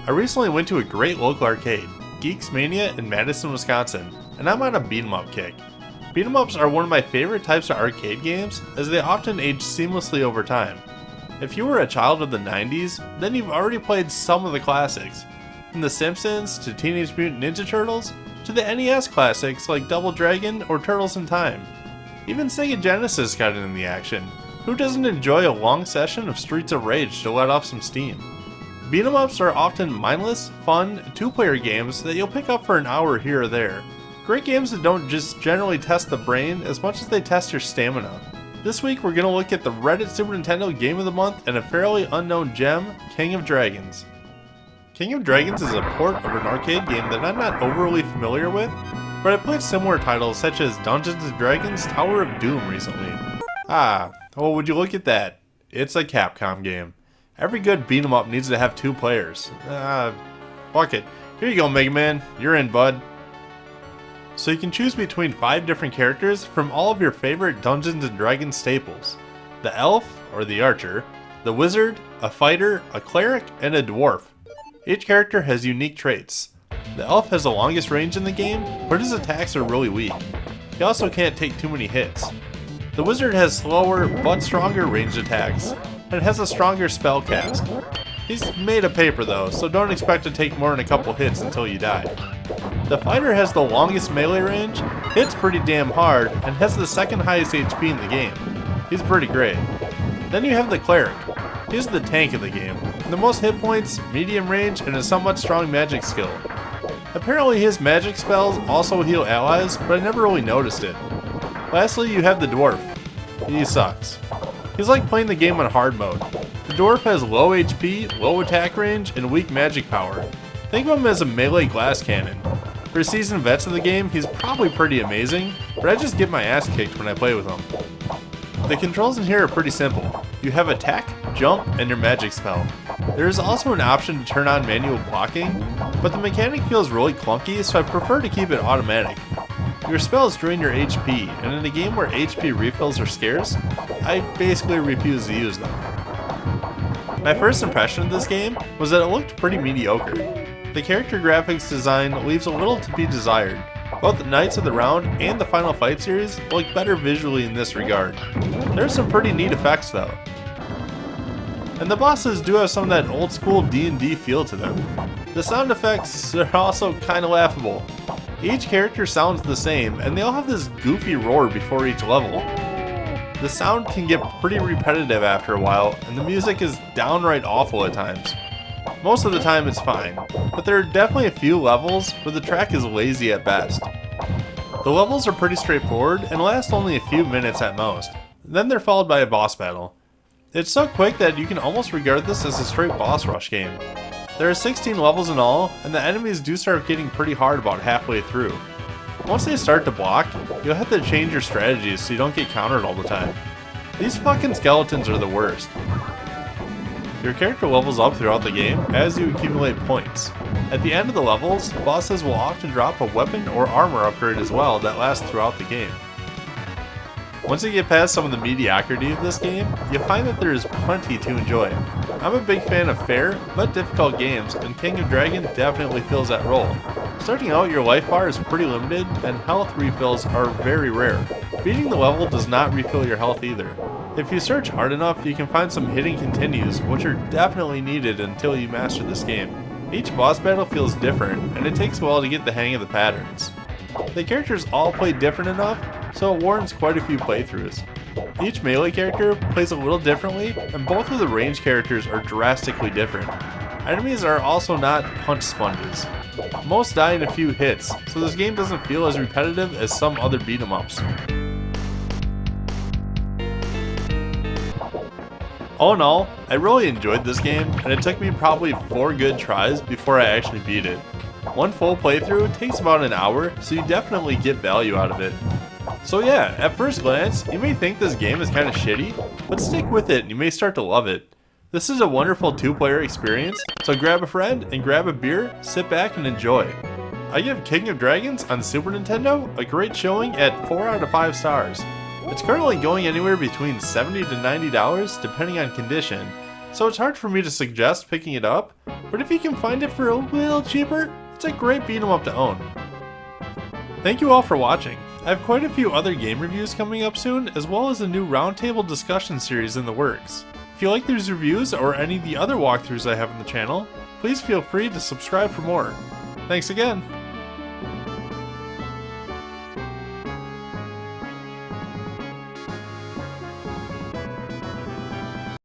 I recently went to a great local arcade, Geeks Mania in Madison, Wisconsin, and I'm on a beat 'em up kick. Beat 'em ups are one of my favorite types of arcade games, as they often age seamlessly over time. If you were a child of the 90s, then you've already played some of the classics, from The Simpsons to Teenage Mutant Ninja Turtles to the NES classics like Double Dragon or Turtles in Time. Even Sega Genesis got in the action. Who doesn't enjoy a long session of Streets of Rage to let off some steam? Beat 'em ups are often mindless, fun, two-player games that you'll pick up for an hour here or there. Great games that don't just generally test the brain as much as they test your stamina. This week we're going to look at the Reddit Super Nintendo Game of the Month and a fairly unknown gem, King of Dragons. King of Dragons is a port of an arcade game that I'm not overly familiar with, but I played similar titles such as Dungeons & Dragons Tower of Doom recently. Well, would you look at that? It's a Capcom game. Every good beat 'em up needs to have two players. Fuck it. Here you go, Mega Man. You're in, bud. So you can choose between 5 different characters from all of your favorite Dungeons & Dragons staples. The Elf, or the Archer, the Wizard, a Fighter, a Cleric, and a Dwarf. Each character has unique traits. The Elf has the longest range in the game, but his attacks are really weak. He also can't take too many hits. The Wizard has slower, but stronger ranged attacks, and has a stronger spell cast. He's made of paper though, so don't expect to take more than a couple hits until you die. The Fighter has the longest melee range, hits pretty damn hard, and has the second highest HP in the game. He's pretty great. Then you have the Cleric. He's the tank of the game. The most hit points, medium range, and a somewhat strong magic skill. Apparently his magic spells also heal allies, but I never really noticed it. Lastly, you have the Dwarf. He sucks. He's like playing the game on hard mode. The Dwarf has low HP, low attack range, and weak magic power. Think of him as a melee glass cannon. For seasoned vets of the game, he's probably pretty amazing, but I just get my ass kicked when I play with him. The controls in here are pretty simple. You have attack, jump, and your magic spell. There is also an option to turn on manual blocking, but the mechanic feels really clunky, so I prefer to keep it automatic. Your spells drain your HP, and in a game where HP refills are scarce, I basically refuse to use them. My first impression of this game was that it looked pretty mediocre. The character graphics design leaves a little to be desired. Both the Knights of the Round and the Final Fight series look better visually in this regard. There are some pretty neat effects though. And the bosses do have some of that old school D&D feel to them. The sound effects are also kinda laughable. Each character sounds the same, and they all have this goofy roar before each level. The sound can get pretty repetitive after a while, and the music is downright awful at times. Most of the time it's fine, but there are definitely a few levels where the track is lazy at best. The levels are pretty straightforward and last only a few minutes at most. Then they're followed by a boss battle. It's so quick that you can almost regard this as a straight boss rush game. There are 16 levels in all, and the enemies do start getting pretty hard about halfway through. Once they start to block, you'll have to change your strategies so you don't get countered all the time. These fucking skeletons are the worst. Your character levels up throughout the game as you accumulate points. At the end of the levels, bosses will often drop a weapon or armor upgrade as well that lasts throughout the game. Once you get past some of the mediocrity of this game, you'll find that there is plenty to enjoy. I'm a big fan of fair, but difficult games, and King of Dragon definitely fills that role. Starting out, your life bar is pretty limited, and health refills are very rare. Beating the level does not refill your health either. If you search hard enough, you can find some hidden continues, which are definitely needed until you master this game. Each boss battle feels different, and it takes a while to get the hang of the patterns. The characters all play different enough, so it warrants quite a few playthroughs. Each melee character plays a little differently, and both of the ranged characters are drastically different. Enemies are also not punch sponges. Most die in a few hits, so this game doesn't feel as repetitive as some other beat 'em ups. All in all, I really enjoyed this game, and it took me probably 4 good tries before I actually beat it. One full playthrough takes about an hour, so you definitely get value out of it. So yeah, at first glance, you may think this game is kinda shitty, but stick with it and you may start to love it. This is a wonderful 2-player experience, so grab a friend and grab a beer, sit back and enjoy. I give King of Dragons on Super Nintendo a great showing at 4 out of 5 stars. It's currently going anywhere between $70 to $90 depending on condition, so it's hard for me to suggest picking it up, but if you can find it for a little cheaper, it's a great beat 'em up to own. Thank you all for watching. I have quite a few other game reviews coming up soon, as well as a new roundtable discussion series in the works. If you like these reviews or any of the other walkthroughs I have on the channel, please feel free to subscribe for more. Thanks again!